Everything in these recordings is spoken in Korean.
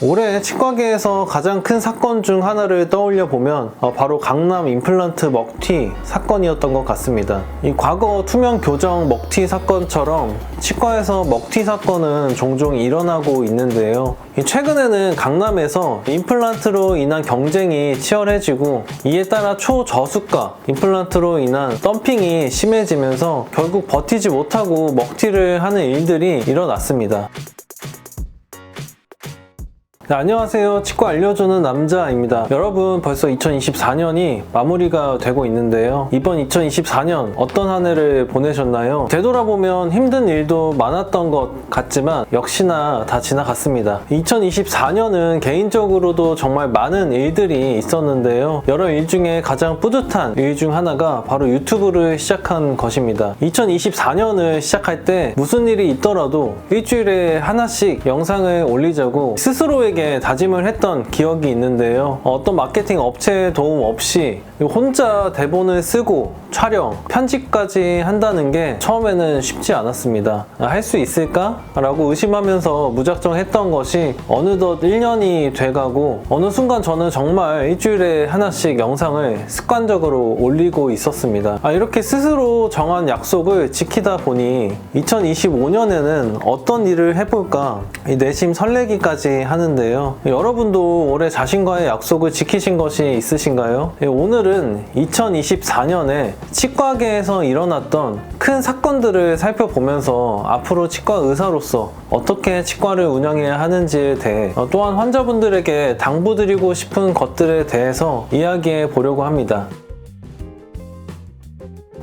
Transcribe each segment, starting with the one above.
올해 치과계에서 가장 큰 사건 중 하나를 떠올려 보면 바로 강남 임플란트 먹튀 사건이었던 것 같습니다. 이 과거 투명 교정 먹튀 사건처럼 치과에서 먹튀 사건은 종종 일어나고 있는데요. 최근에는 강남에서 임플란트로 인한 경쟁이 치열해지고 이에 따라 초저수가 임플란트로 인한 덤핑이 심해지면서 결국 버티지 못하고 먹튀를 하는 일들이 일어났습니다. 네, 안녕하세요. 치과 알려주는 남자입니다. 여러분, 벌써 2024년이 마무리가 되고 있는데요. 이번 2024년 어떤 한 해를 보내셨나요? 되돌아보면 힘든 일도 많았던 것 같지만 역시나 다 지나갔습니다. 2024년은 개인적으로도 정말 많은 일들이 있었는데요. 여러 일 중에 가장 뿌듯한 일 중 하나가 바로 유튜브를 시작한 것입니다. 2024년을 시작할 때 무슨 일이 있더라도 일주일에 하나씩 영상을 올리자고 스스로에게 다짐을 했던 기억이 있는데요. 어떤 마케팅 업체의 도움 없이 혼자 대본을 쓰고 촬영, 편집까지 한다는 게 처음에는 쉽지 않았습니다. 할 수 있을까? 라고 의심하면서 무작정 했던 것이 어느덧 1년이 돼가고 어느 순간 저는 정말 일주일에 하나씩 영상을 습관적으로 올리고 있었습니다. 이렇게 스스로 정한 약속을 지키다 보니 2025년에는 어떤 일을 해볼까 내심 설레기까지 하는데요. 여러분도 올해 자신과의 약속을 지키신 것이 있으신가요? 오늘은 2024년에 치과계에서 일어났던 큰 사건들을 살펴보면서 앞으로 치과 의사로서 어떻게 치과를 운영해야 하는지에 대해 또한 환자분들에게 당부드리고 싶은 것들에 대해서 이야기해 보려고 합니다.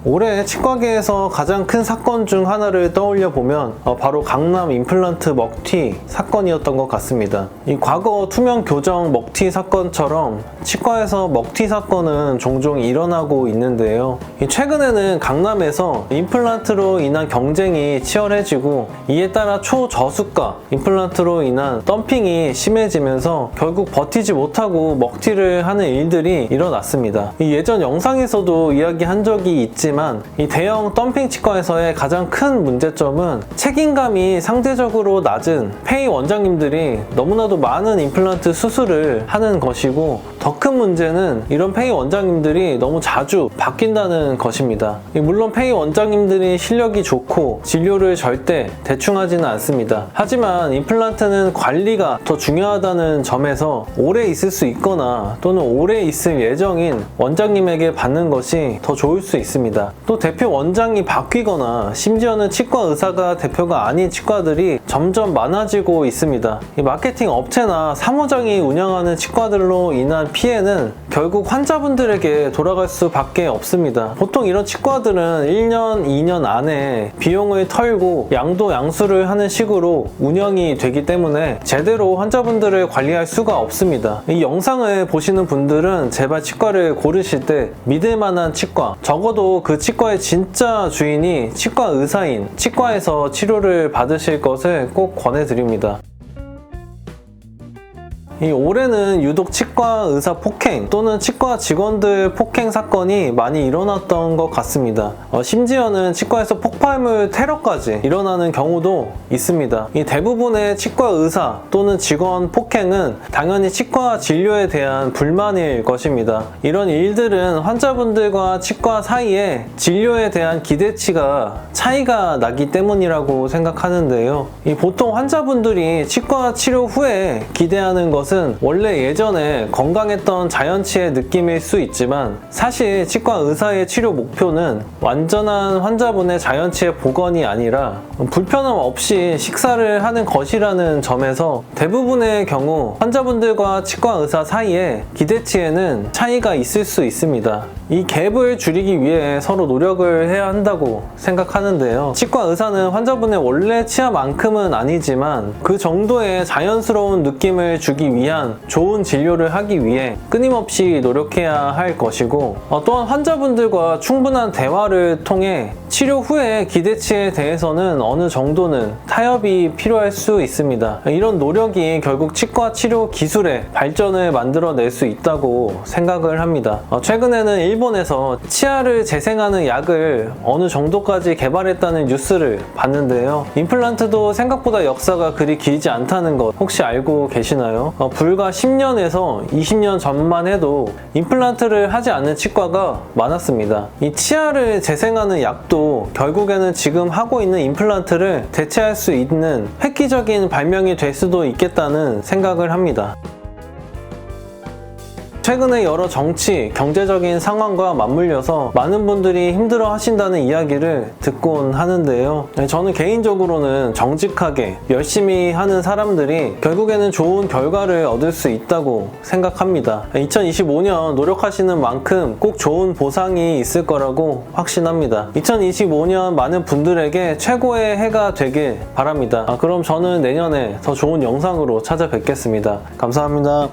올해 치과계에서 가장 큰 사건 중 하나를 떠올려 보면 바로 강남 임플란트 먹튀 사건이었던 것 같습니다. 이 과거 투명 교정 먹튀 사건처럼 치과에서 먹튀 사건은 종종 일어나고 있는데요. 최근에는 강남에서 임플란트로 인한 경쟁이 치열해지고 이에 따라 초저수가 임플란트로 인한 덤핑이 심해지면서 결국 버티지 못하고 먹튀를 하는 일들이 일어났습니다. 예전 영상에서도 이야기한 적이 있지만 이 대형 덤핑 치과에서의 가장 큰 문제점은 책임감이 상대적으로 낮은 페이 원장님들이 너무나도 많은 임플란트 수술을 하는 것이고, 더 큰 문제는 이런 페이 원장님들이 너무 자주 바뀐다는 것입니다. 물론 페이 원장님들이 실력이 좋고 진료를 절대 대충 하지는 않습니다. 하지만 임플란트는 관리가 더 중요하다는 점에서 오래 있을 수 있거나 또는 오래 있을 예정인 원장님에게 받는 것이 더 좋을 수 있습니다. 또 대표 원장이 바뀌거나 심지어는 치과 의사가 대표가 아닌 치과들이 점점 많아지고 있습니다. 이 마케팅 업체나 사무장이 운영하는 치과들로 인한 피해는 결국 환자분들에게 돌아갈 수밖에 없습니다. 보통 이런 치과들은 1년, 2년 안에 비용을 털고 양도양수를 하는 식으로 운영이 되기 때문에 제대로 환자분들을 관리할 수가 없습니다. 이 영상을 보시는 분들은 제발 치과를 고르실 때 믿을 만한 치과, 적어도 그 치과의 진짜 주인이 치과 의사인 치과에서 치료를 받으실 것을 꼭 권해드립니다. 올해는 유독 치과 의사 폭행 또는 치과 직원들 폭행 사건이 많이 일어났던 것 같습니다. 심지어는 치과에서 폭발물 테러까지 일어나는 경우도 있습니다. 이 대부분의 치과 의사 또는 직원 폭행은 당연히 치과 진료에 대한 불만일 것입니다. 이런 일들은 환자분들과 치과 사이에 진료에 대한 기대치가 차이가 나기 때문이라고 생각하는데요. 보통 환자분들이 치과 치료 후에 기대하는 것은 원래 예전에 건강했던 자연치의 느낌일 수 있지만 사실 치과 의사의 치료 목표는 완전한 환자분의 자연치의 복원이 아니라 불편함 없이 식사를 하는 것이라는 점에서 대부분의 경우 환자분들과 치과 의사 사이에 기대치에는 차이가 있을 수 있습니다. 이 갭을 줄이기 위해 서로 노력을 해야 한다고 생각하는데요. 치과 의사는 환자분의 원래 치아만큼은 아니지만 그 정도의 자연스러운 느낌을 주기 위한 좋은 진료를 하기 위해 끊임없이 노력해야 할 것이고, 또한 환자분들과 충분한 대화를 통해 치료 후에 기대치에 대해서는 어느 정도는 타협이 필요할 수 있습니다. 이런 노력이 결국 치과 치료 기술의 발전을 만들어낼 수 있다고 생각을 합니다. 최근에는 일본에서 치아를 재생하는 약을 어느 정도까지 개발했다는 뉴스를 봤는데요. 임플란트도 생각보다 역사가 그리 길지 않다는 것 혹시 알고 계시나요? 불과 10년에서 20년 전만 해도 임플란트를 하지 않는 치과가 많았습니다. 이 치아를 재생하는 약도 결국에는 지금 하고 있는 임플란트를 대체할 수 있는 획기적인 발명이 될 수도 있겠다는 생각을 합니다. 최근에 여러 정치, 경제적인 상황과 맞물려서 많은 분들이 힘들어 하신다는 이야기를 듣곤 하는데요. 저는 개인적으로는 정직하게 열심히 하는 사람들이 결국에는 좋은 결과를 얻을 수 있다고 생각합니다. 2025년 노력하시는 만큼 꼭 좋은 보상이 있을 거라고 확신합니다. 2025년 많은 분들에게 최고의 해가 되길 바랍니다. 그럼 저는 내년에 더 좋은 영상으로 찾아뵙겠습니다. 감사합니다.